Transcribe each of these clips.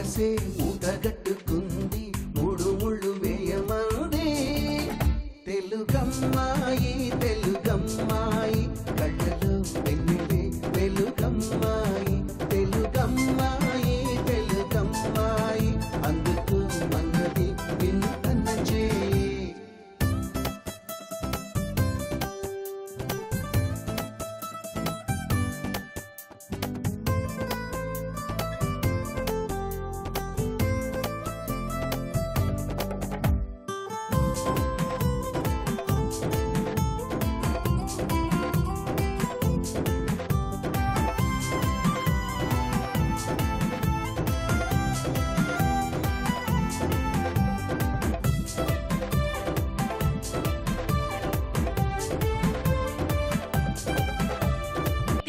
మనసే మూటగట్టుకుంది మూడు ముళ్ళు వేయమంది తెలుగమ్మాయి తెలుగమ్మాయి కళ్ళలో వెన్నెలే వెలుగమ్మాయి తెలుగమ్మాయి తెలుగమ్మాయి అందుకు మన్నది నిన్ను తన చేయి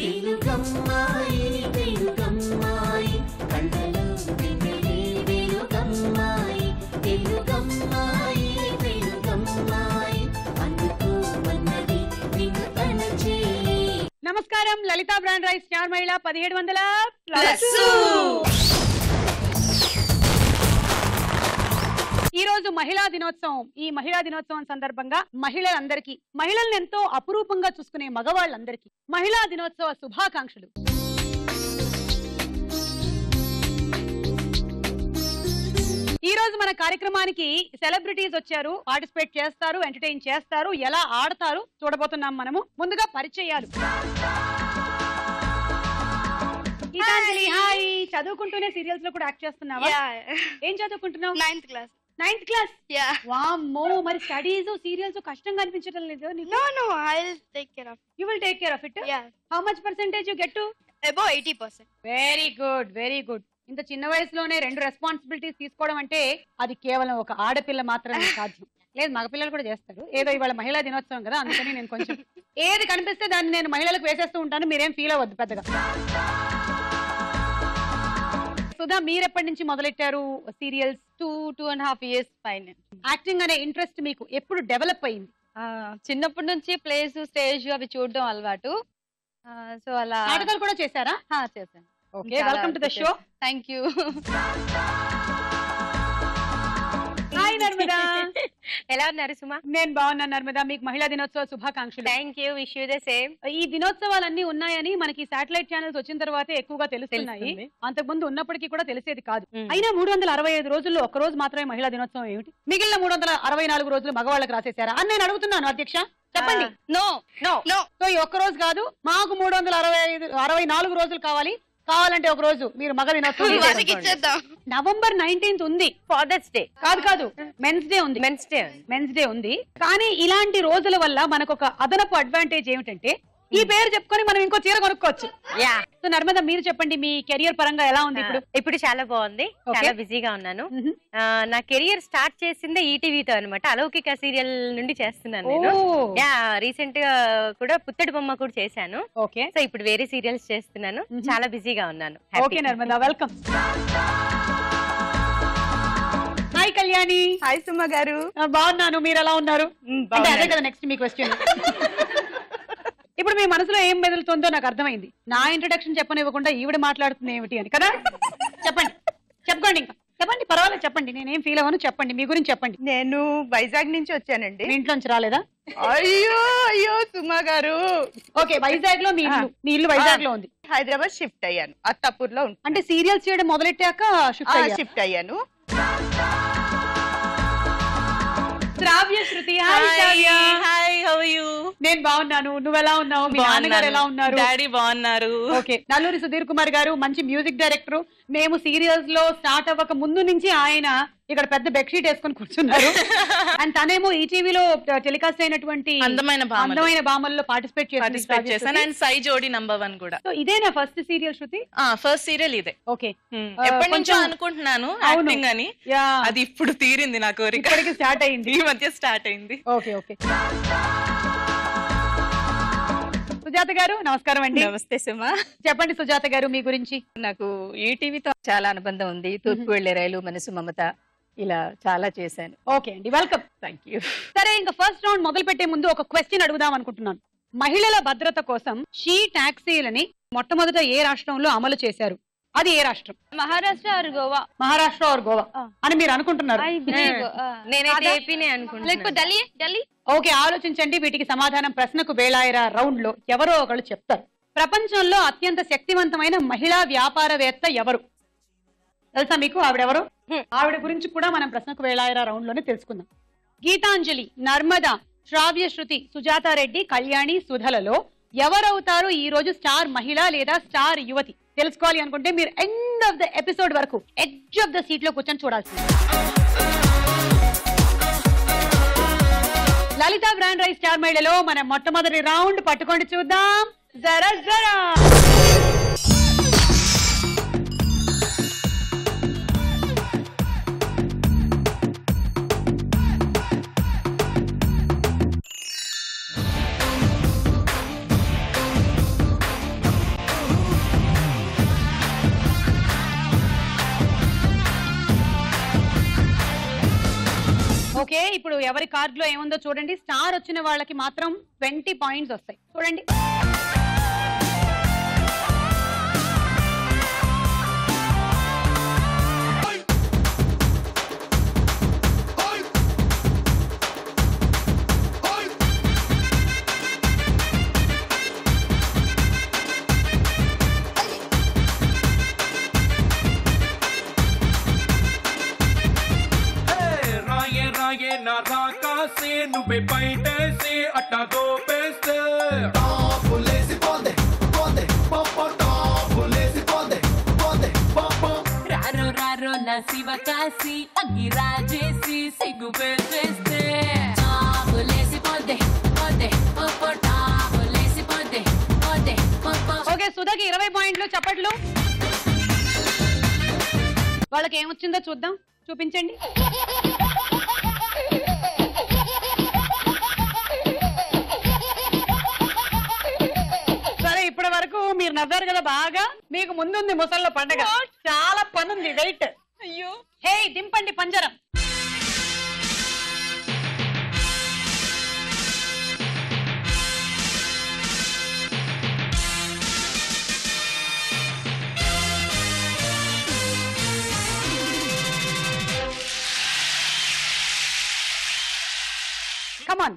తెలుగమ్మాయి తెలుగమ్మాయి కళ్ళలో వెన్నెలే వెలుగమ్మాయి తెలుగమ్మాయి తెలుగమ్మాయి అందుకు మన్నది నిన్ను తన చేయి. నమస్కారం, లలిత బ్రాండ్ రైస్ స్టార్ మహిళ 1700+. ఈ రోజు మహిళా దినోత్సవం. ఈ మహిళా దినోత్సవం సందర్భంగా మహిళలందరికీ, మహిళలను ఎంతో అపురూపంగా చూసుకునే మగవాళ్ళందరికీ మహిళా దినోత్సవ శుభాకాంక్షలు. ఈ రోజు మన కార్యక్రమానికి సెలబ్రిటీస్ వచ్చారు, పార్టిసిపేట్ చేస్తారు, ఎంటర్టైన్ చేస్తారు, ఎలా ఆడతారు చూడబోతున్నాం మనము. ముందుగా పరిచయాలు. గీతాంజలి, హాయ్. చదువుకుంటూనే సీరియల్స్ లో కూడా యాక్ట్ చేస్తున్నావా? ఏం చదువుకుంటున్నావు? 9th class. 9th class? Yeah. వామ్మో, మరి స్టడీస్ సీరియల్స్ కష్టంగా అనిపించడం లేదు నీకు? No, I'll take care of it. You will take care of it? Yeah. How much percentage you get to? Above 80%. Very good, very good. ఇంత చిన్న వయసులోనే 2 responsibilities తీసుకోవడం అంటే అది కేవలం ఒక ఆడపిల్ల మాత్రమే సాధ్యం. లేదు, మగపిల్లలు కూడా చేస్తారు. ఏదో ఇవాళ మహిళా దినోత్సవం కదా, అందుకని నేను కొంచెం ఏది కనిపిస్తే దాన్ని నేను మహిళలకు వేసేస్తూ ఉంటాను. మీరేం ఫీల్ అవ్వద్దు పెద్దగా. సుధా, మీరెప్పటి నుంచి మొదలెట్టారు సీరియల్స్? 2.5 years పైన. యాక్టింగ్ అనే ఇంట్రెస్ట్ మీకు ఎప్పుడు డెవలప్ అయింది? చిన్నప్పటి నుంచి ప్లేస్, స్టేజ్ అవి చూడడం అలవాటు. సో అలా నాటకాలు కూడా చేశారా? చేశాను. Okay, welcome to the show. Thank you. Hi Narmada. ఎలా ఉన్నారు సుమా? నేను బాగున్నాను నర్మదా. మీకు మహిళా దినోత్సవ శుభాకాంక్షలు. Thank you, wish you the same. ఈ దినోత్సవాలన్నీ ఉన్నాయని మనకి శాటిలైట్ ఛానల్స్ వచ్చిన తర్వాతే ఎక్కువగా తెలుస్తున్నాయి. అంతకు ముందు ఉన్నప్పటికీ కూడా తెలిసేది కాదు. అయినా 365 రోజుల్లో ఒక రోజు మాత్రమే మహిళా దినోత్సవం ఏమిటి? మిగిలిన 364 రోజులు మగవాళ్ళకి రాసేశారా అని నేను అడుగుతున్నాను. అధ్యక్ష చెప్పండి. No no no. సో ఈ ఒక్క రోజు కాదు, మాకు 364 రోజులు కావాలంటే ఒక రోజు మీరు మగ దినోత్సవం ఇచ్చేద్దాం. November 19th ఉంది, ఫాదర్స్ డే. కాదు, మెన్స్ డే ఉంది. మెన్స్ డే ఉంది. కానీ ఇలాంటి రోజుల వల్ల మనకు ఒక అదనపు అడ్వాంటేజ్ ఏమిటంటే ఈ పేరు చెప్పుకొని మనం ఇంకో చీర కొనుక్కోవచ్చు. సో నర్మదా, మీరు చెప్పండి, మీ కెరియర్ పరంగా ఎలా ఉంది ఇప్పుడు? ఇప్పుడు చాలా బాగుంది, చాలా బిజీగా ఉన్నాను. నా కెరియర్ స్టార్ట్ చేసిందే ఈటీవీతో అనమాట. అలౌకిక సీరియల్ నుండి చేస్తున్నాను నేను. రీసెంట్ గా కూడా పుత్తడి బొమ్మ కూడా చేశాను. ఓకే, సో ఇప్పుడు వేరే సీరియల్స్ చేస్తున్నాను. చాలా బిజీగా ఉన్నాను. Okay Narmada, welcome. Hi Kalyani. Hi Suma గారు. బాగున్నాను, మీరు ఎలా ఉన్నారు? అంటే అదే కదా నెక్స్ట్ మీ క్వశ్చన్. ఇప్పుడు మీ మనసులో ఏం మెదులుతుందో నాకు అర్థమైంది. నా ఇంట్రడక్షన్ చెప్పనివ్వకుండా ఈవిడ మాట్లాడుతుంది ఏమిటి అని కదా. చెప్పుకోండి, ఇంకా చెప్పండి, పర్వాలేదు చెప్పండి. నేనేం ఫీల్ అవ్వను, చెప్పండి, మీ గురించి చెప్పండి. నేను వైజాగ్ నుంచి వచ్చానండి. మీ ఇంట్లోంచి రాలేదా? అయ్యో సుమా గారు. ఓకే, వైజాగ్ లో మీ ఇల్లు వైజాగ్ లో ఉంది. హైదరాబాద్ షిఫ్ట్ అయ్యాను, అత్తాపూర్ లో. అంటే సీరియల్స్ చేయడం మొదలెట్టాక షిఫ్ట్ అయ్యాను. Shravya, Shruti. Hi, how are you? నేను బాగున్నాను, నువ్వెలా ఉన్నావు? మీ నాన్నగారు ఎలా ఉన్నారు? డాడీ బాగున్నారు. ఓకే, నల్లూరి సుధీర్ కుమార్ గారు మంచి మ్యూజిక్ డైరెక్టర్. మేము సీరియల్స్ లో స్టార్ట్ అవ్వక ముందు నుంచి ఆయన ఇక్కడ పెద్ద బెడ్షీట్ వేసుకొని కూర్చున్నారు. అండ్ తనేమో ఈటీవీలో టెలికాస్ట్ అయినటువంటి అందమైన భామల్లో పార్టిసిపేట్ చేశాను. అండ్ సై జోడి నంబర్ 1 కూడా. సో ఇదేనా ఫస్ట్ సీరియల్ శృతి? ఫస్ట్ సీరియల్ ఇదే. ఓకే, ఎప్పటి నుంచో అనుకుంటున్నాను యాక్టింగ్ అని. అది ఇప్పుడు తీరింది నా కోరిక. ఇప్పటికి స్టార్ట్ అయింది, ఈ మధ్య స్టార్ట్ అయింది. Okay okay. సుజాత గారు నమస్కారం అండి. నమస్తే సుమా. చెప్పండి సుజాత గారు, మీ గురించి. నాకు ఈటీవీతో చాలా అనుబంధం ఉంది. తూర్పు వెళ్లే రైలు, మనసు మమత, ఇలా చాలా చేశాను. ఓకే అండి, వెల్కమ్. Thank you. సరే, ఇంకా ఫస్ట్ రౌండ్ మొదలు పెట్టే ముందు ఒక క్వశ్చన్ అడుగుదాం అనుకుంటున్నాను. మహిళల భద్రత కోసం షీ టాక్సీలని మొట్టమొదట ఏ రాష్ట్రంలో అమలు చేశారు? అది ఏ రాష్ట్రం? మహారాష్ట్ర ఆర్ గోవా. మహారాష్ట్ర ఆర్ గోవా అని మీరు అనుకుంటున్నారు. నేనైతే ఏపీనే అనుకుంటున్నాను. ఢిల్లీ. ఓకే, ఆలోచించండి. వీటికి సమాధానం ప్రశ్నకు వేళాయిరా రౌండ్ లో ఎవరో ఒకళ్ళు చెప్తారు. ప్రపంచంలో అత్యంత శక్తివంతమైన మహిళా వ్యాపారవేత్త ఎవరు తెలుసా మీకు? ఆవిడెవరు? ఆవిడ గురించి కూడా మనం ప్రశ్నకు వేళాయిరా రౌండ్ లోనే తెలుసుకుందాం. గీతాంజలి, నర్మదా, శ్రావ్యశ్రుతి, సుజాతారెడ్డి, కళ్యాణి, సుధలలో ఎవరవుతారు ఈ రోజు స్టార్ మహిళ లేదా స్టార్ యువతి? తెలుసుకోవాలి అనుకుంటే మీరు ఎండ్ ఆఫ్ ద ఎపిసోడ్ వరకు ఎడ్జ్ ఆఫ్ ద సీట్ లో కూర్చొని చూడాల్సింది. లలిత బ్రాండ్ రైస్ స్టార్ మహిళలో మన మొట్టమొదటి రౌండ్ పట్టుకోండి చూద్దాం. జరా జరా ఓకే, ఇప్పుడు ఎవరి కార్డులో ఏముందో చూడండి. స్టార్ వచ్చిన వాళ్ళకి మాత్రం 20 పాయింట్స్ వస్తాయి. చూడండి. నువ్వే బయటేసి అట్టా దోపేస్తే రారో రారో నా శివ కాసి అగ్గి రాజేసి సిగ్గు పెట్టేస్తే ఓకే, సుధకి 20 పాయింట్లు. చప్పట్లు. వాళ్ళకి ఏమొచ్చిందో చూద్దాం. చూపించండి. సరే, ఇప్పటి వరకు మీరు నవ్వారు కదా బాగా. మీకు ముందుంది ముసళ్ళ పండగ. చాలా పనుంది. వెయిట్. అయ్యో. హే, దింపండి పంజరం. Come on.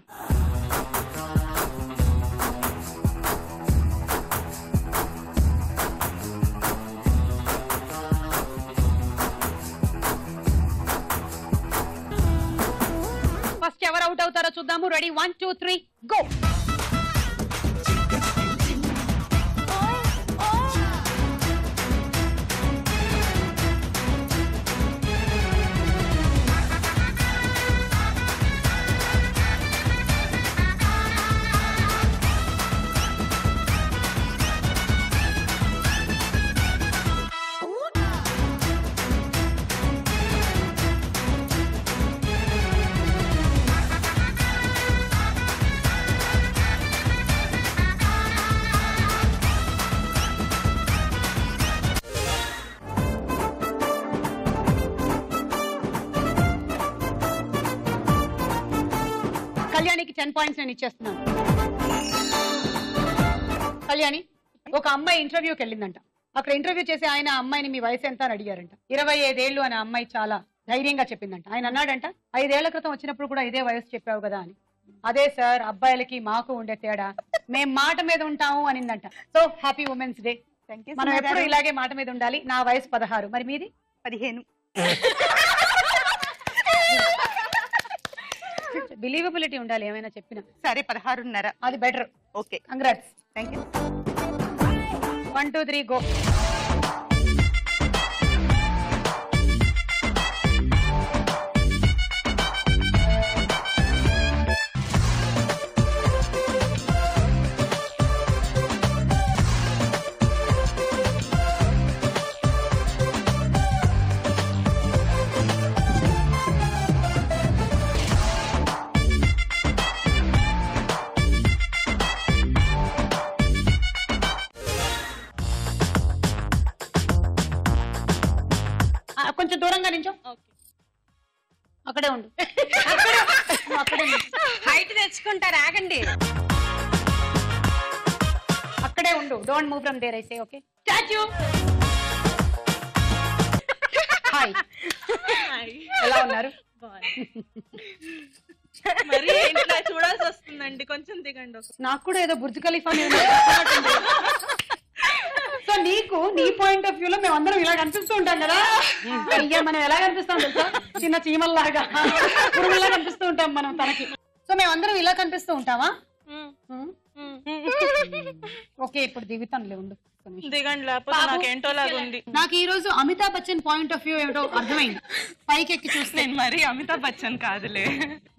ఫస్ట్ ఎవరు అవుట్ అవుతారో చూద్దాము. Ready, 1 2 3 go. కళ్యాణికి 10 పాయింట్స్ నేను ఇచ్చేస్తున్నాను. కళ్యాణి, ఒక అమ్మాయి ఇంటర్వ్యూకి వెళ్ళిందంట. అక్కడ ఇంటర్వ్యూ చేసి ఆయన అమ్మాయిని మీ వయసు ఎంత అని అడిగారంట. 25 ఏళ్ళు అని అమ్మాయి చాలా ధైర్యంగా చెప్పిందంట. ఆయన అన్నాడంట, 5 ఏళ్ల క్రితం వచ్చినప్పుడు కూడా ఇదే వయసు చెప్పావు కదా అని. అదే సార్, అబ్బాయిలకి మాకు ఉండే తేడా, మేం మాట మీద ఉంటాము అనిందంట. So happy women's day. మనం ఎప్పుడు ఇలాగే మాట మీద ఉండాలి. నా వయసు 16. మరి మీది? 15. బిలీవబిలిటీ ఉండాలి ఏమైనా చెప్పినా. సరే 16.5. అది better. Okay, congrats. Thank you. 1 2 3 go. కొంచెం దూరంగా నించో. అక్కడే ఉండు. అక్కడే హైట్ తెచ్చుకుంటారు. ఆగండి. అక్కడే ఉండు. Don't move from there. I say okay. Statue. Hi, ఎలా ఉన్నారు? మరి ఇట్లా చూడాల్సి వస్తుందండి, కొంచెం దిగండి. నాకు కూడా ఏదో బుర్జ్ ఖలీఫా సో నీకు నీ పాయింట్ ఆఫ్ వ్యూ లో మేము అందరం ఇలా కనిపిస్తూ ఉంటాం కదా. అయ్యా మనం ఎలా కనిపిస్తాం తెలుసా, చిన్న చీమల్లాగా పురుగుల్లా కనిపిస్తూ ఉంటాం మనం తనకి. సో మేమందరం ఇలా కనిపిస్తూ ఉంటామా? ఓకే, ఇప్పుడు దిగుతానులే, ఉండు దిగండి, లేకపోతే నాకేంటో లాగా ఉంది. నాకు ఈ రోజు Amitabh Bachchan point of view ఏమిటో అర్థమైంది. పైకి ఎక్కి చూస్తే నేను మరి అమితాబ్ బచ్చన్ కాదులే.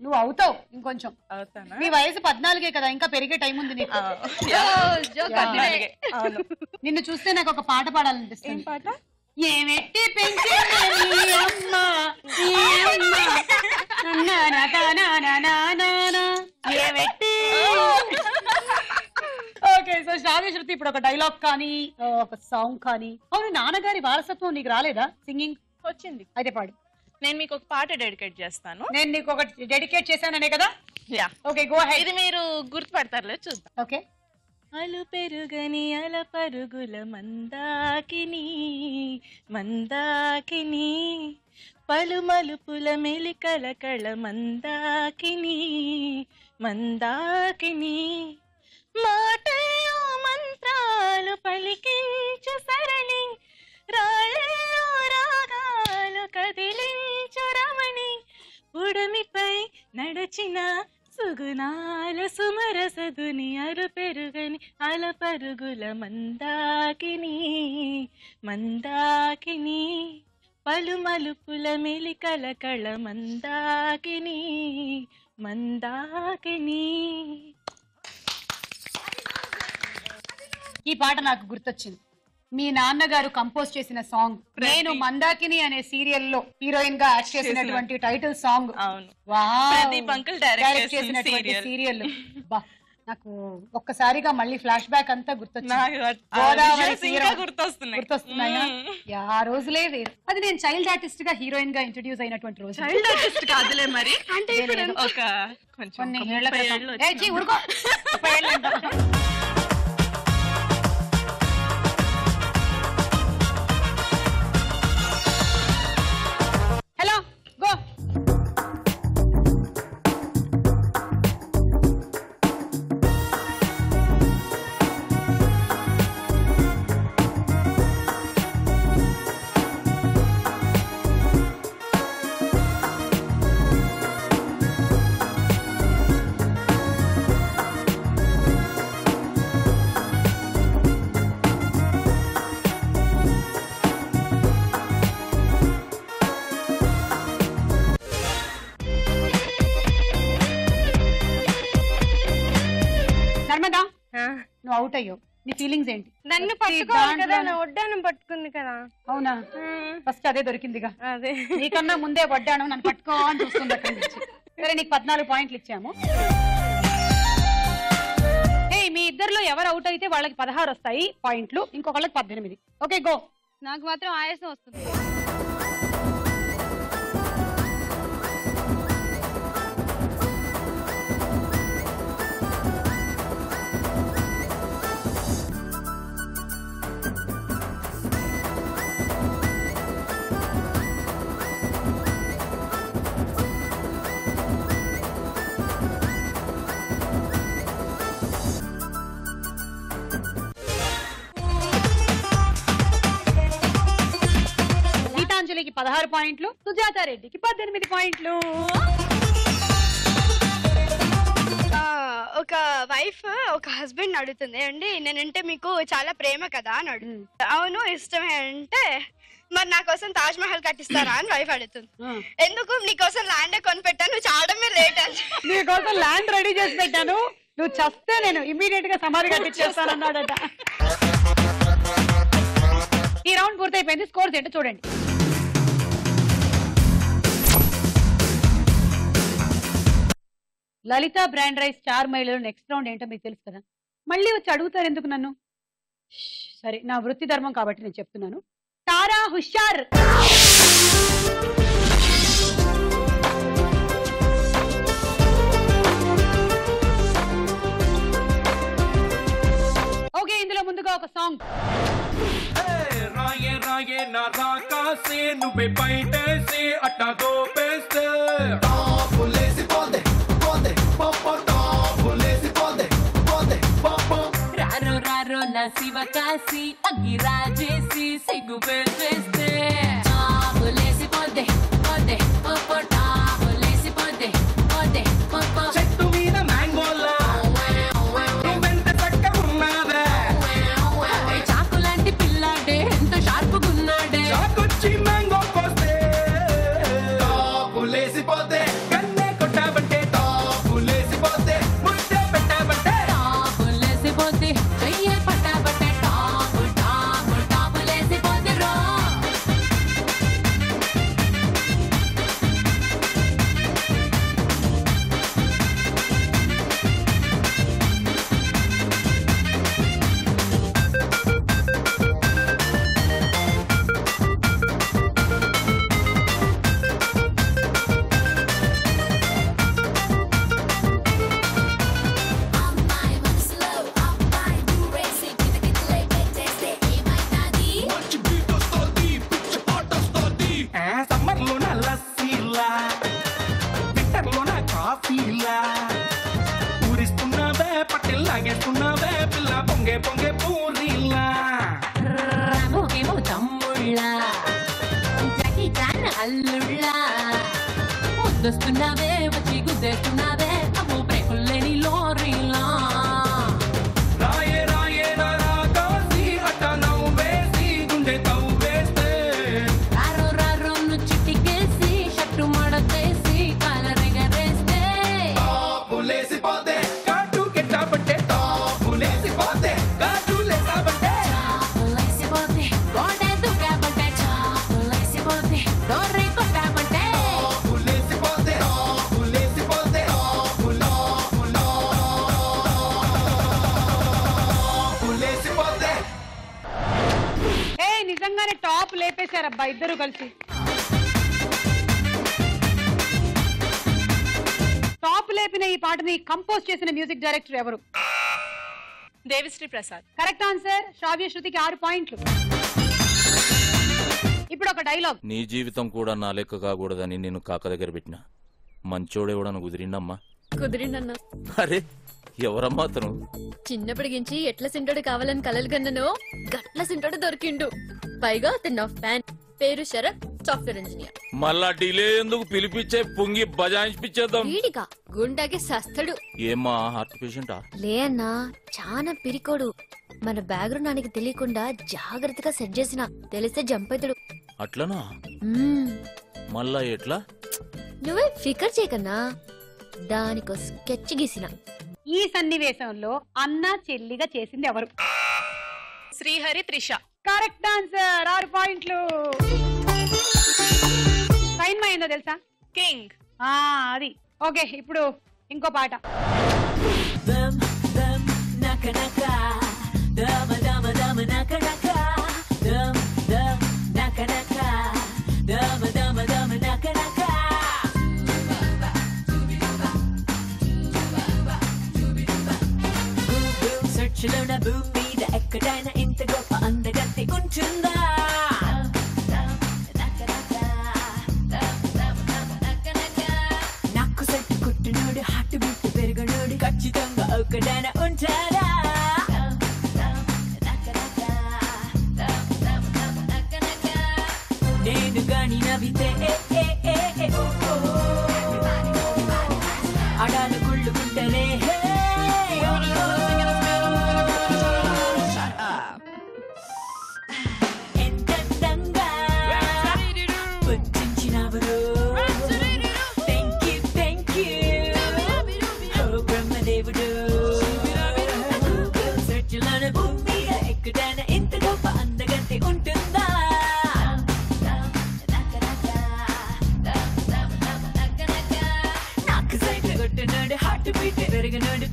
నువ్వు అవుతావు ఇంకొంచెం. అవుతానా? నీ వయసు 14 కదా, ఇంకా పెరిగే టైం ఉంది నీకు. నిన్ను చూస్తే నాకు ఒక పాట పాడాలనిపిస్తుంది. పాట? ఏమెట్టి పెంచింది అమ్మ ఏమెట్టి. ఓకే, సో శ్రావ్య శృతి ఇప్పుడు ఒక డైలాగ్ కానీ ఒక సాంగ్ కానీ. అవును, నాన్నగారి వారసత్వం నీకు రాలేదా సింగింగ్? వచ్చింది. అయితే పాడు. నేను మీకు ఒక పాట డెడికేట్ చేస్తాను. నేను నీకు ఒకటి డెడికేట్ చేశాననే కదా. Yeah, okay, go ahead. ఇది మీరు గుర్తుపడతారులే, చూద్దాం. ఓకే. అలు పెరుగని అల పరుగుల మందాకిని మందాకిని, పలుమలుపుల మెలికల కళ మందాకిని మందాకిని, మాటల్లో మంత్రాలు పలికించు సరళి, రాళ్ళల్లో రాగాలు కదిలించు రమణి, ఉడమిపై నడచిన సుగుణాల సుమరసదుని, అరు పెరుగని అల పరుగుల మందాకిని మందాకిని, పలుమలుపుల మెలికల కళ మందాకిని మందాకిని. ఈ పాట నాకు గుర్తొచ్చింది. మీ నాన్నగారు కంపోజ్ చేసిన సాంగ్, నేను మందాకిని అనే సీరియల్లో హీరోయిన్ గా యాక్ట్ చేసినటువంటి టైటిల్ సాంగ్. అవును, ప్రదీప్ అంకుల్ డైరెక్ట్ చేసినటువంటి సీరియల్. నాకు ఒక్కసారిగా మళ్ళీ ఫ్లాష్ బ్యాక్ అంతా గుర్తొస్తున్నాయా? ఆ రోజులే వేరు. అది నేను చైల్డ్ ఆర్టిస్ట్ గా హీరోయిన్ గా ఇంట్రడ్యూస్ అయినటువంటి రోజు. చైల్డ్ ఆర్టిస్ట్ కాదులే మరి, అంటే ఒక కొన్ని ఏళ్ల క్రితం. Hello, go. నువ్వు అవుట్ అయ్యో, నీ ఫీలింగ్స్ ఏంటి? నన్ను పట్టుకోవాలి కదా, నా వడ్డానం పట్టుకుంది కదా. అవునా, ఫస్ట్ అదే దొరికిందిగా. అదే నీకన్నా ముందే వడ్డాను, నన్ను పట్టుకో అని చూస్తుంది అక్కడి నుంచి. సరే, నీకు 14 పాయింట్లు ఇచ్చాము. మీ ఇద్దరులో ఎవరు అవుట్ అయితే వాళ్ళకి 16 వస్తాయి పాయింట్లు, ఇంకొకళ్ళకి 18. Okay, go. నాకు మాత్రం ఆయాసం వస్తుంది. గీతాంజలికి 16 పాయింట్లు, సుజాత రెడ్డికి 18 పాయింట్లు. ఒక వైఫ్ ఒక హస్బెండ్ అడుగుతుంది, అండి నేనంటే మీకు చాలా ప్రేమ కదా అని అడుగుతుంది. అవును ఇష్టమే అంటే, మరి నా కోసం తాజ్ మహల్ కట్టిస్తారా అని వైఫ్ అడుగుతుంది. ఎందుకు, నీకోసం ల్యాండ్ కొని పెట్టాను, నువ్వు చావడమే లేట్ అని. నీకోసం ల్యాండ్ రెడీ చేసి పెట్టాను, నువ్వు చస్తే నేను ఇమ్మీడియట్ గా సమాధి కట్టించేస్తాను అన్నాడట. ఈ రౌండ్ పూర్తయిపోయింది. స్కోర్స్ ఏంటో చూడండి. లలిత బ్రాండ్ రైస్ స్టార్ మహిళలు నెక్స్ట్ రౌండ్ ఏంటో మీకు తెలుసు కదా, మళ్ళీ వచ్చి అడుగుతారు ఎందుకు నన్ను? సరే, నా వృత్తి ధర్మం కాబట్టి నేను చెప్తున్నాను. తారా హుషార్. ఓకే, ఇందులో ముందుగా ఒక సాంగ్. రాయే రాయే నా అలా రాకాసి నువ్వే బయటేసి అట్టా దోపేస్తే టాపులేసి పోదే పోదే పప్ప టాపులేసి పోదే పోదే పప్ప రారో రారో నా శివ కాసి అగ్గి రాజేసి సిగ్గు పెట్టేస్తే టాపులేసి పోదే పోదే పప్ప టాపులేసి పోదే పోదే పప్ప చెట్టు మీద మ్యాంగోలా నువ్వెంత చక్కగా ఉన్నావే చాకు లాంటి పిల్లాడే ఎంత షార్పుగున్నాడే చాకొచ్చి మ్యాంగో కోస్తే టాపులేసి పోతే కన్నే కొట్టావంటే టాపులేసి పోతే ముద్దే పెట్టావంటే టాపులేసి పోతే చెయ్యే పట్టాబట్టే టాపు టాపు టాపులేసి పోతే రో మంచి బీట్ వస్తోంది పిచ్చి పాట వస్తోంది సమ్మర్ లోన లస్సీలా వింటర్ లోన కాఫీలా ఊరిస్తున్నావే పట్టెల్ లాగేస్తున్నావే పిల్ల పొంగే పొంగే పూరీలా రాముకేమో తమ్ముళ్ళ జాకీ చాన్ అల్లుళ్ళ ముద్దొస్తున్నావే వచ్చి గుద్దేస్తున్నావే అమ్మో బ్రేకుల్లేని లోరీలా రాయే రాయే రాకాసి అట్ట నవ్వేసి గుండె తవ్వేస్తే రారో రారో చిట్టికేసి షట్టు మడతేసి కాలరెగరేస్తే టాపులేసి పోతే కాటు కెట్టాబట్టే టాపులేసి పోతే కాటు లేసాబట్టే చాపులేసిపోతే గోడే దుకాబట్టే చాపులేసిపోతే డోర్రి కొట్టాబట్టే టాపులేసి పోతే టాపులేసి పోతే టాపులేసి పోతే ఏ నిజంగానే టాప్ లేపేశారబ్బా ఇద్దరు కలిసి. టాప్ లేపిన ఈ పాటని కంపోజ్ చేసిన మ్యూజిక్ డైరెక్టర్ ఎవరు? దేవిశ్రీ ప్రసాద్. Correct answer. శ్రావ్య శృతికి 6 పాయింట్లు. ఇప్పుడు ఒక డైలాగ్. నీ జీవితం కూడా నా లెక్క కాకూడదని నేను కాక దగ్గర పెట్టిన మంచోడెవడను కుదిరిండమ్మా. కుదిరిందన్నా. అరే ఎవరమ్మా అతను? చిన్నప్పటికించి ఎట్ల సింటోడు కావాలని కలలు కన్ననో గట్ల సింటోడు దొరికిండు. పైగా అతను నా ఫ్యాన్. పేరు శరత్, సాఫ్ట్వేర్ ఇంజనీర్. మళ్ళా డిలే ఎందుకు పిలిపించే పొంగి బజాయించిపిచ్చేద్దాం. వీడిగా గుండాకి సస్తడు. ఏమ్మా హార్ట్ పేషెంటా? లే అన్నా, చాలా పిరికోడు. మన బ్యాక్గ్రౌండ్ ఆయనకి తెలియకుండా జాగ్రత్తగా సెట్ చేసిన, తెలిస్తే జంప్ అవుతాడు. అట్లనా? మళ్ళా ఎట్లా? నువ్వే ఫికర్ చేయకన్నా, దానికో స్కెచ్ గీసిన. ఈ సన్నివేశంలో అన్న చెల్లిగా చేసింది ఎవరు? శ్రీహరి, త్రిష. Correct answer. 6 పాయింట్లు. సైన్మా ఏందో తెలుసా? కింగ్. అది ఓకే. ఇప్పుడు ఇంకో పాట. భూమి మీద ఎక్కడైనా ఇంత గొప్ప అందగత్తి ఉంటుందా? నాకు సెట్ కుట్టినోడు, హార్ట్ బీట్ పెరుగునోడు ఖచ్చితంగా ఒక్కడైనా ఉంటాడా? నేను గాని నవ్వితే అడాలు కుళ్ళుకుంటేనే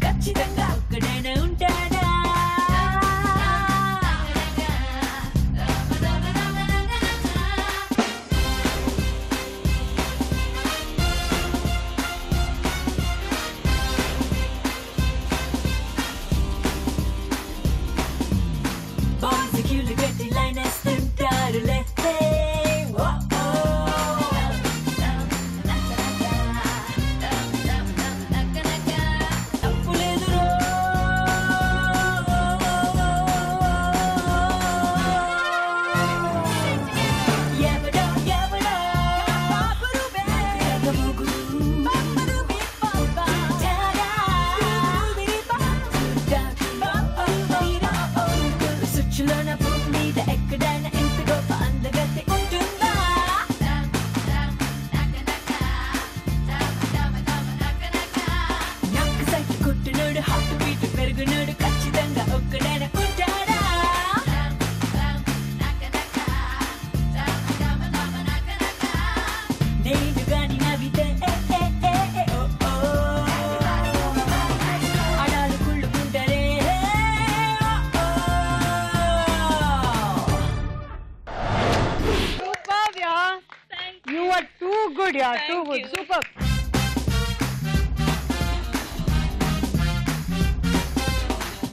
ఖచ్చితంగా ఒక్కడైనా ఉంటాడా? బాయ్స్ క్యూలు కట్టి లైన్ వేస్తుంటారులే. Yeah too good super.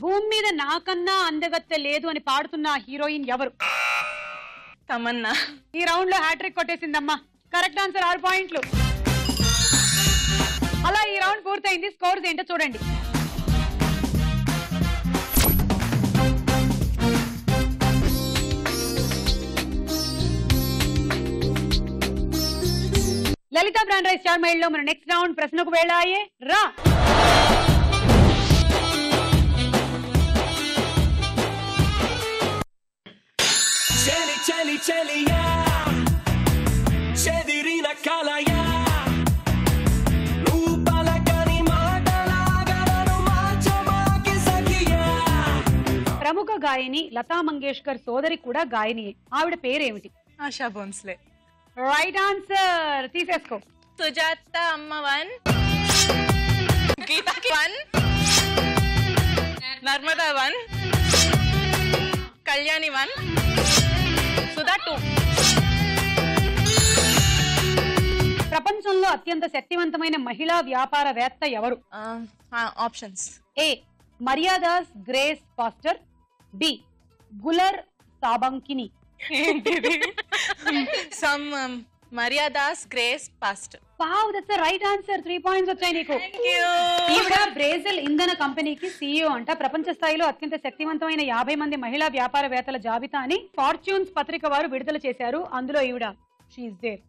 భూమి మీద నాకన్నా అందగత్తె లేదు అని పాడుతున్న హీరోయిన్ ఎవరు? తమన్నా. ఈ రౌండ్ లో హ్యాట్రిక్ కొట్టేసిందమ్మా. కరెక్ట్ ఆన్సర్ 6 పాయింట్లు. అలా ఈ రౌండ్ పూర్తయింది. స్కోర్స్ ఏంటో చూడండి. లలిత బ్రాండ్ రైస్ స్టార్ మైల్ లో మన నెక్స్ట్ రౌండ్ ప్రశ్నకు వెళ్ళాయే రా. చలి చలి చలియా చెదిరిన కలయా నువ్వు పలకని మాటలాగలను మార్చమాకి సఖియా. ప్రముఖ గాయని లతా మంగేష్కర్ సోదరి కూడా గాయని. ఆవిడ పేరేమిటి? ఆశా భోన్స్లే. Right answer. తీసేసుకో. సుజాత అమ్మ 1, గీతకి 1, నర్మదా 1, కళ్యాణి 1, సుధా 2. ప్రపంచంలో అత్యంత శక్తివంతమైన మహిళా వ్యాపారవేత్త ఎవరు? Options. A Maria das Gracas Foster, B Guler Sabanci. సమ్ Maria das Gracas Foster. Wow, that's the right answer. 3 points వచ్చాయి నీకు. ఈవిడ బ్రెజిల్ ఇంధన కంపెనీకి CEO అంట. ప్రపంచ స్థాయిలో అత్యంత శక్తివంతమైన 50 మంది మహిళా వ్యాపారవేత్తల జాబితాని ఫార్చ్యూన్స్ పత్రిక వారు విడుదల చేశారు. అందులో ఈవిడ షీ ఇస్ దేర్.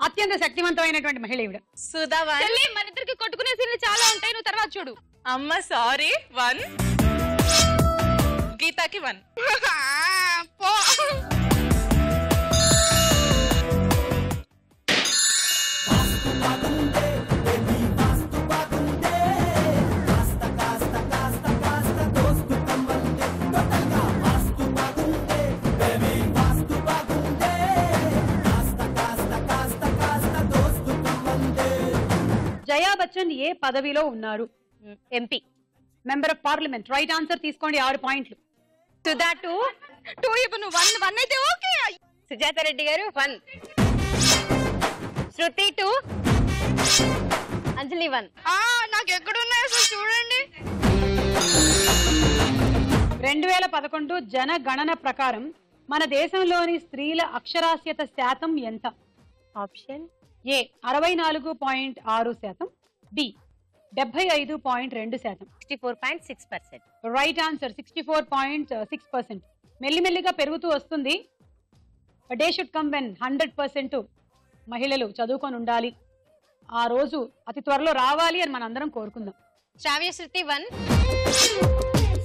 అత్యంత శక్తివంతమైనటువంటి మహిళ ఈవిడ. సుధా 1. మన ఇద్దరికి కొట్టుకునే సీన్లు చాలా ఉంటాయి, నువ్వు తర్వాత చూడు. అమ్మ సారీ 1, గీతకి 1. జయా బచ్చన్ ఏ పదవిలో ఉన్నారు? MP, member of parliament. Right answer. తీసుకోండి 6 పాయింట్లు. సుధా 2, 2 ఇప్పుడు 1 అయితే ఓకే. సుజాత రెడ్డి గారు 1, శృతి 2, అంజలి 1. నాకు ఎక్కడున్నాయో అసలు చూడండి. 2011 జనగణన ప్రకారం మన దేశంలోని స్త్రీల అక్షరాస్యత శాతం ఎంత? Option A 64.6%, B 75.2%. 64.6%. Right answer. 64.6%. మెల్లిమెల్లిగా పెరుగుతూ వస్తుంది. డే షుడ్ కమ్ వెన్ 100% మహిళలు చదువుకొని ఉండాలి. ఆ రోజు అతి త్వరలో రావాలి అని మనందరం కోరుకుందాం. శ్రావ్య శృతి 1,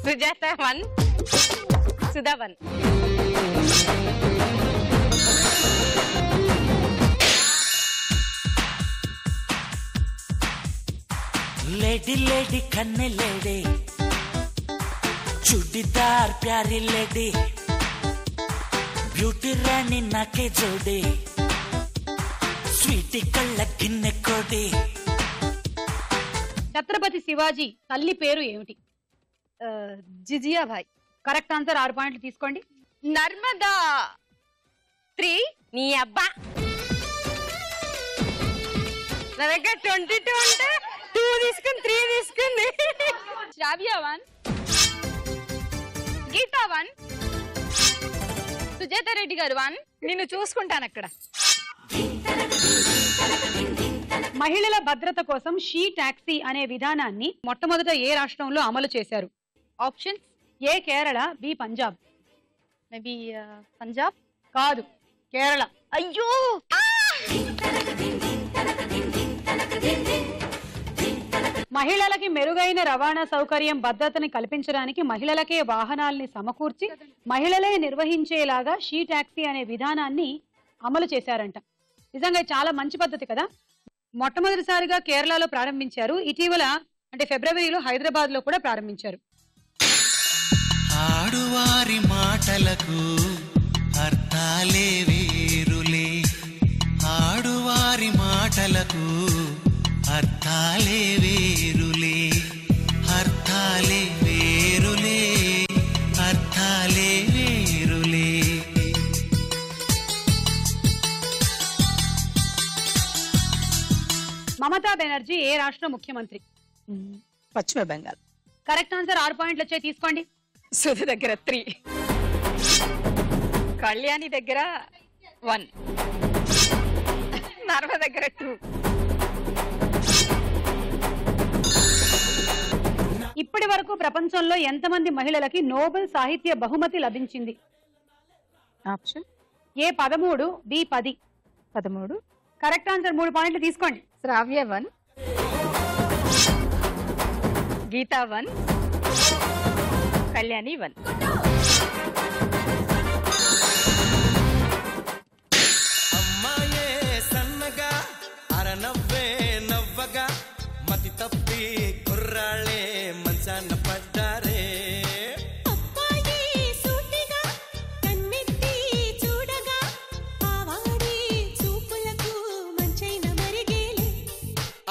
సుజాత 1, సుధా 1. लेडी लेडी खन्ने लेडी चूड़ीदार प्यारी लेडी ब्यूटी रानी नाके जोड़ी स्वीटी कళ్ళ గిన్నె కోడి. ఛత్రపతి శివాజీ తల్లి పేరు ఏమిటి? జిజియాబాయ్. Correct answer. 6 పాయింట్లు తీసుకోండి. నర్మదా 3. నీ అబ్బా నా దగ్గర 22 ఉంటే 2 తీసుకుని 3 తీసుకుంది. శ్రావ్య 1, గీత 1, సుజాత రెడ్డి గారు 1. నిన్ను చూసుకుంటాను అక్కడ. మహిళల భద్రత కోసం షీ టాక్సీ అనే విధానాన్ని మొట్టమొదట ఏ రాష్ట్రంలో అమలు చేశారు? ఆప్షన్స్. ఏ కేరళ, బి పంజాబ్. మేబీ పంజాబ్. కాదు, కేరళ. అయ్యో, మహిళలకి మెరుగైన రవాణా సౌకర్యం భద్రతని కల్పించడానికి మహిళలకే వాహనాల్ని సమకూర్చి మహిళలే నిర్వహించేలాగా షీ టాక్సీ అనే విధానాన్ని అమలు చేశారంట. నిజంగా చాలా మంచి పద్ధతి కదా. మొట్టమొదటిసారిగా కేరళలో ప్రారంభించారు. ఇటీవల అంటే ఫిబ్రవరిలో హైదరాబాద్ లో కూడా ప్రారంభించారు. ఆడువారి మాటలకు అర్థాలే వేరులే, ఆడువారి మాటలకు అర్థాలే వేరులే, అర్థాలే వేరులే, అర్థాలే వేరులే. మమతా బెనర్జీ ఏ రాష్ట్ర ముఖ్యమంత్రి? పశ్చిమ బెంగాల్. Correct answer. 6 పాయింట్లు వచ్చాయి, తీసుకోండి. సుధ దగ్గర 3, కళ్యాణి దగ్గర 1, నర్మ దగ్గర 2. ఇప్పటి వరకు ప్రపంచంలో ఎంతమంది మహిళలకి నోబెల్ సాహిత్య బహుమతి లభించింది? Option A 13, B 10. 13. Correct answer. 3 పాయింట్లు తీసుకోండి. శ్రావ్య 1, గీతా 1, కళ్యాణి 1. అమ్మాయే సన్నగా అరనవ్వే నవ్వగా మతి తప్పి కుర్రాళ్ళే మంచాన పడ్డారే.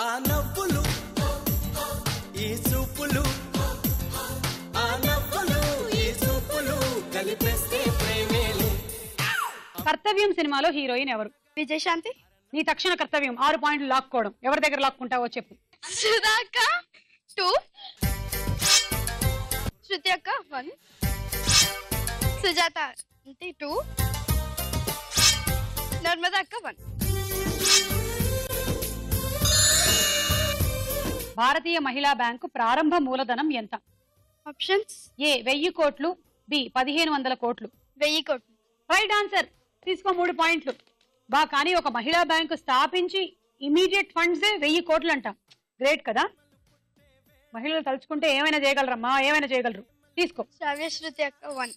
ఆ నవ్వులు ఈ చూపులు, ఆ నవ్వులు ఈ చూపులు కలిపేస్తే ప్రేమేలే. కర్తవ్యం సినిమాలో హీరోయిన్ ఎవరు? విజయశాంతి. నీ తక్షణ కర్తవ్యం 6 పాయింట్లు లాక్కోవడం. ఎవరి దగ్గర లాక్కుంటావో చెప్పు. సుధాక 2, శృతి అక్క 1, సుజాత అంటే 2, నర్మదా అక్క 1. భారతీయ మహిళా బ్యాంకు ప్రారంభ మూలధనం ఎంత? ఆప్షన్స్ ఏ 1000 కోట్లు, బి 1500 కోట్లు. 1000 కోట్లు. Right answer. తీసుకో 3 పాయింట్లు. బా, కానీ ఒక మహిళా బ్యాంకు స్థాపించి ఇమీడియట్ ఫండ్స్ 1000 కోట్లు అంట. గ్రేట్ కదా. మహిళలు తలుచుకుంటే ఏమైనా చేయగలరమ్మా, ఏమైనా చేయగలరు. తీసుకో. శ్రావ్య శృతి అక్క 1,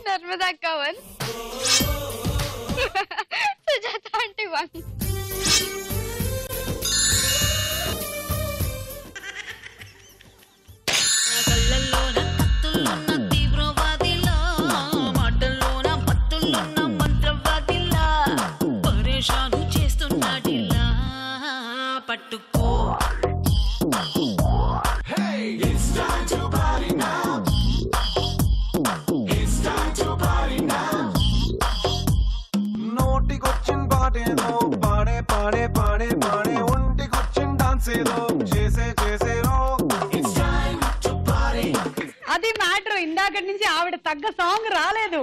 నర్మదా అక్క 1, సుజాత అంటే 1. పట్టుకో నోటికొచ్చిన పాటేదో పాడే పాడే పాడే పాడే ఒంటికొచ్చిన డాన్స్ ఏదో చేసే చేసేరో. అది మ్యాటర్. ఇందాకటి నుంచి ఆవిడ తగ్గ సాంగ్ రాలేదు.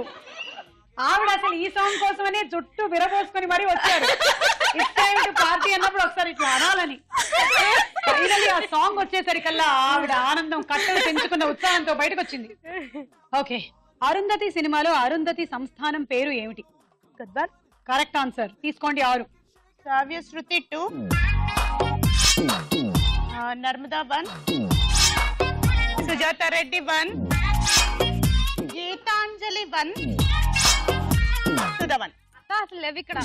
ఆవిడ అసలు ఈ సాంగ్ కోసమనే జుట్టు విరబోసుకొని మరీ వచ్చారు. పార్టీ అన్నప్పుడు ఒకసారి ఇట్లా అనాలని. ఫైనలీ ఆ సాంగ్ వచ్చేసరికల్లా ఆవిడ ఆనందం కట్టలు పెంచుకున్న ఉత్సాహంతో బయటకు వచ్చింది. ఓకే, అరుంధతి సినిమాలో అరుంధతి సంస్థానం పేరు ఏమిటి? గద్వాల్. Correct answer. తీసుకోండి 6. శ్రావ్య శృతి 2, నర్మదా 1, సుజాత రెడ్డి 1, గీతాంజలి 1, సుధా 1. అసలు లేవు ఇక్కడ.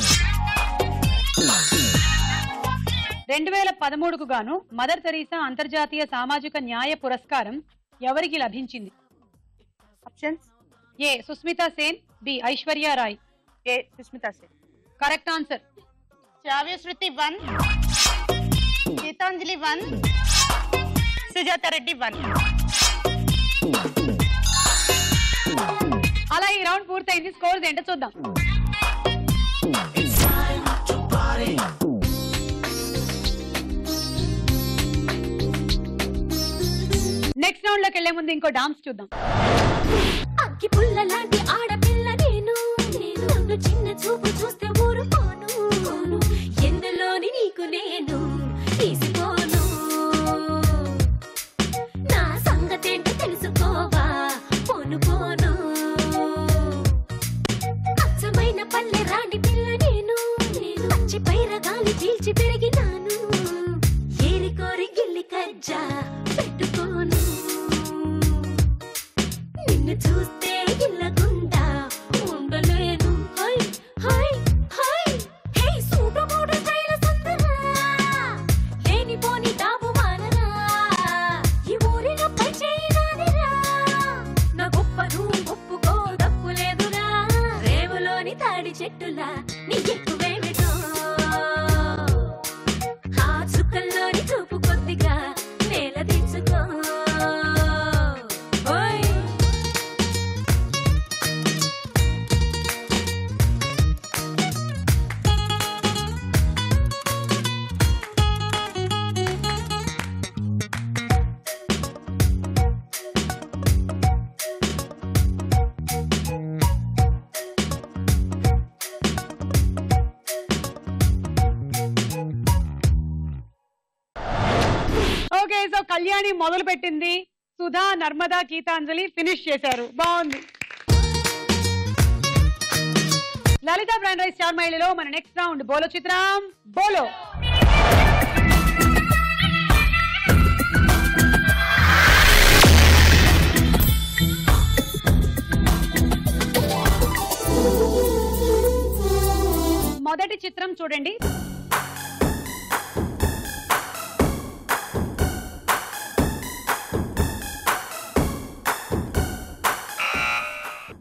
2013కు గాను మదర్ తెరీసా అంతర్జాతీయ సామాజిక న్యాయ పురస్కారం ఎవరికి లభించింది? Options A Sushmita Sen, B Aishwarya Rai. A Sushmita Sen. Correct answer. Shravya Shruti 1, Geetanjali 1, Sujatha Reddy 1. అలా ఈ రౌండ్ పూర్తయింది. స్కోర్స్ ఏంటో చూద్దాం. నెక్స్ట్ రౌండ్ లోకి వెళ్లే ముందు ఇంకో డాన్స్ చూద్దాం. అగ్గి పుల్ల లాంటి ఆడపిల్ల నేను, నన్ను చిన్న చూపు చూస్తే ఊరుకోను, ఎందులోని నీకు నేను తీసుకోను, నా సంగతేంటో తెలుసుకోవా పోను పోను, అచ్చమైన పల్లె రాణి పిల్ల నేను, పచ్చి పైర గాలి పీల్చి పెరిగినాను, ఏరి కోరి గిల్లి కజ్జా పెట్టుకోను, నిన్ను చూస్తే ఇల్లగుండా ఉండలేను, high high okay so Kalyani మొదలు పెట్టింది, సుధా, నర్మదా, గీతాంజలి ఫినిష్ చేశారు. బాగుంది. లలిత బ్రాండ్ రైస్ స్టార్ మైలీలో మన నెక్స్ట్ రౌండ్ బోలో చిత్రం బోలో. మొదటి చిత్రం చూడండి.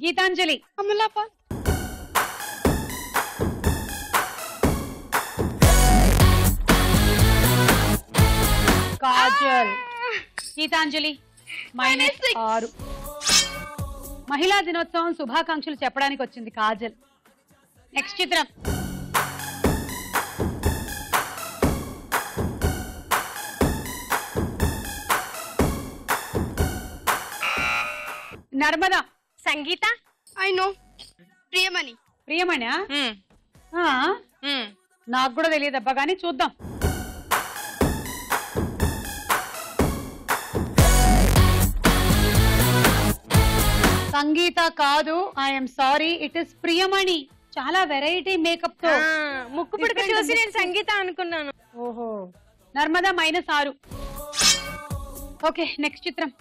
గీతాంజలి. అమలాపాల్. కాజల్. గీతాంజలి -6. మహిళా దినోత్సవం శుభాకాంక్షలు చెప్పడానికి వచ్చింది కాజల్. నెక్స్ట్ చిత్రం. నర్మదా. సంగీత. I know. ప్రియమణి. ప్రియమణి. నాకు కూడా తెలియదబ్బా, కానీ చూద్దాం. సంగీత కాదు, I'm sorry, it is Priyamani. చాలా వెరైటీ మేకప్ తో. ముక్కు పుడక చూసి నేను సంగీత అనుకున్నాను. ఓహో. నర్మదా -6. ఓకే నెక్స్ట్ చిత్రం.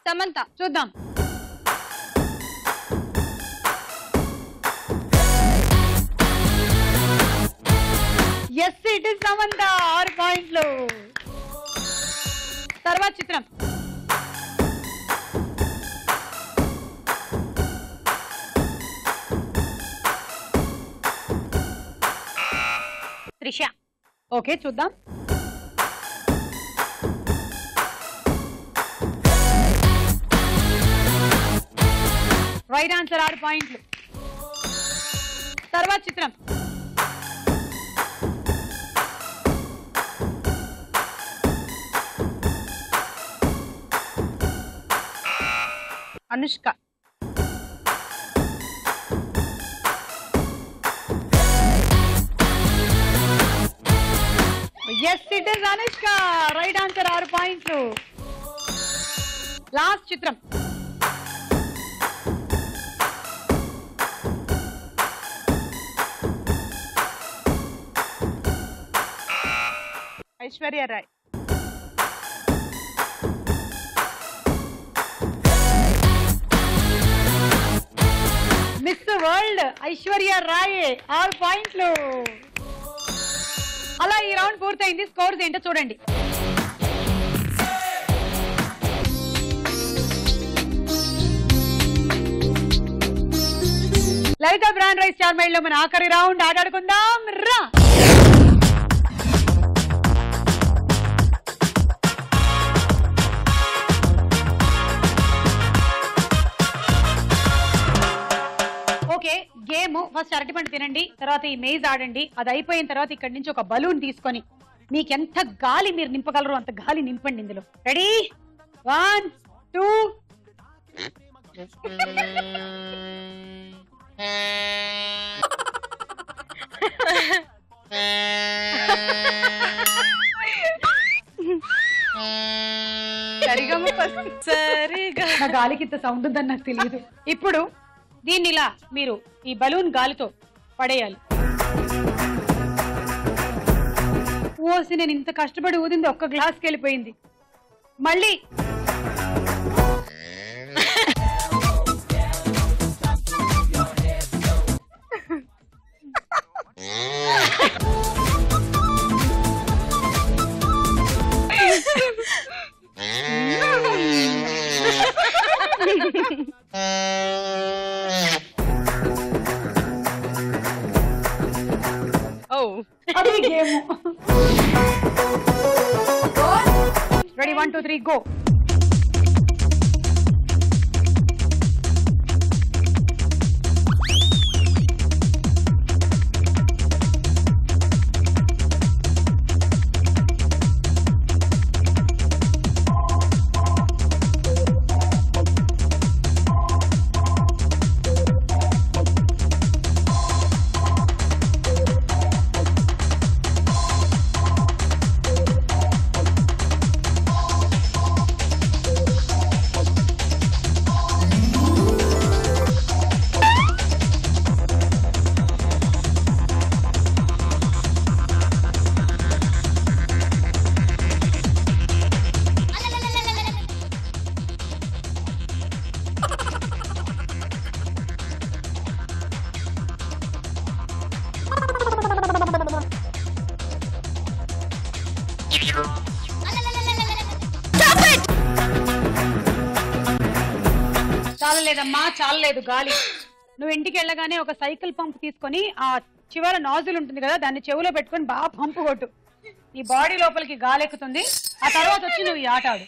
సమంత. చూద్దాం. Yes it is Samantha. 6 పాయింట్లు. తర్వాత చిత్రం. త్రిష. ఓకే చూద్దాం. Right answer. 6 పాయింట్లు. తర్వాత చిత్రం. Anushka. Yes it is Anushka. Right answer. 6 పాయింట్లు. లాస్ట్ చిత్రం. ఐశ్వర్య రాయ్. Miss World Aishwarya Rai. 6 పాయింట్లు. అలా ఈ రౌండ్ పూర్తయింది. స్కోర్స్ ఏంటో చూడండి. లలిత బ్రాండ్ రైస్ స్టార్ మైల్ లో మన ఆఖరి రౌండ్ ఆడాడుకుందాం రా. ఓకే గేమ్ ఫస్ట్ అరటిపండు తినండి, తర్వాత ఈ మేజ్ ఆడండి. అది అయిపోయిన తర్వాత ఇక్కడ నుంచి ఒక బలూన్ తీసుకొని మీకెంత గాలి మీరు నింపగలరు అంత గాలి నింపండి ఇందులో. రెడీ? 1 2. నా గాలికి ఇంత సౌండ్ ఉందని నాకు తెలియదు. ఇప్పుడు దీన్ని ఇలా మీరు ఈ బలూన్ గాలితో పడేయాలి. ఓసి నేను ఇంత కష్టపడి ఊదింది ఒక్క గ్లాస్కి వెళ్ళిపోయింది. మళ్ళీ అది గేమ్. రెడీ? 1 2 3 గో. చాలలేదమ్మా, చాలలేదు గాలి. నువ్వు ఇంటికి వెళ్ళగానే ఒక సైకిల్ పంప్ తీసుకొని ఆ చివర నాజుల్ ఉంటుంది కదా, దాన్ని చెవులో పెట్టుకొని బాగా పంపు కొట్టు. నీ బాడీ లోపలికి గాలి ఎక్కుతుంది. ఆ తర్వాత వచ్చి నువ్వు ఈ ఆట ఆడు.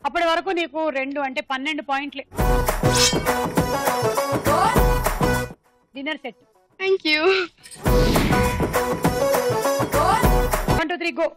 అప్పటి వరకు నీకు 2 అంటే 12 పాయింట్లే. Dinner set. Thank you. 1 2 3 go.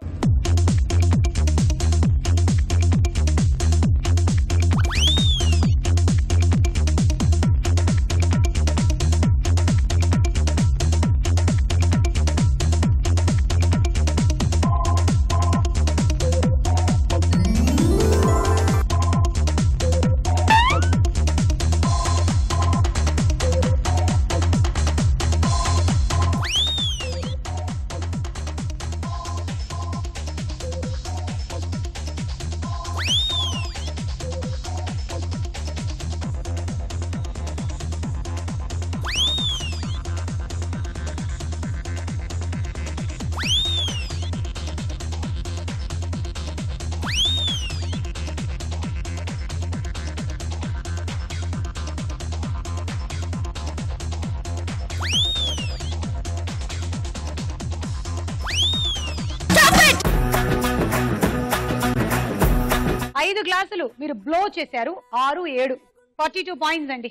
ఐదు గ్లాసులు మీరు బ్లో చేశారు. 6 7 42 పాయింట్స్ అండి.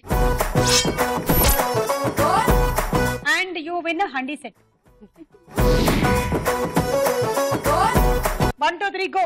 And you win handi set. 1 2 3 go.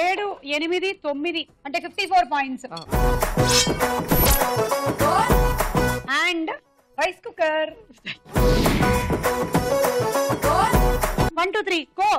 ఏడు 8 9 అంటే 54 points. And rice cooker. 1 2 3 go.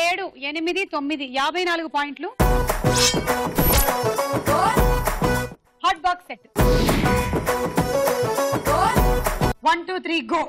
ఏడు 8 9 54 పాయింట్లు. Hot box set. 1 2 3 గో.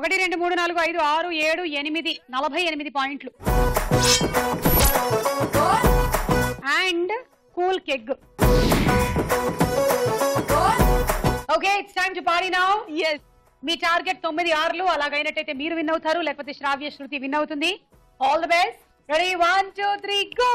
1 2 3 4 5 6 7 8 48 పాయింట్లు. And cool keg. Okay, it's time to party now. yes మీ టార్గెట్ 9 6లు. అలాగైనట్టయితే మీరు విన్ అవుతారు, లేకపోతే శ్రావ్య శృతి విన్ అవుతుంది. All the best. Ready 1 2 3 go.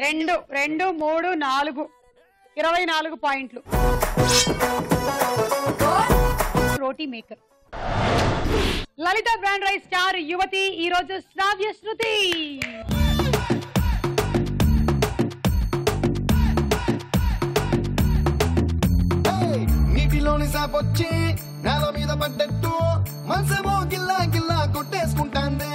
రెండు 2 3 4 24 పాయింట్లు. Roti maker. Lalitha brand rice star యువతి ఈ రోజు శ్రావ్య శృతి. నీటిలోని సాపొచ్చి నేల మీద పడ్డట్టు మనసేమో గిల్లా గిల్లా కొట్టేసుకుంటాందే.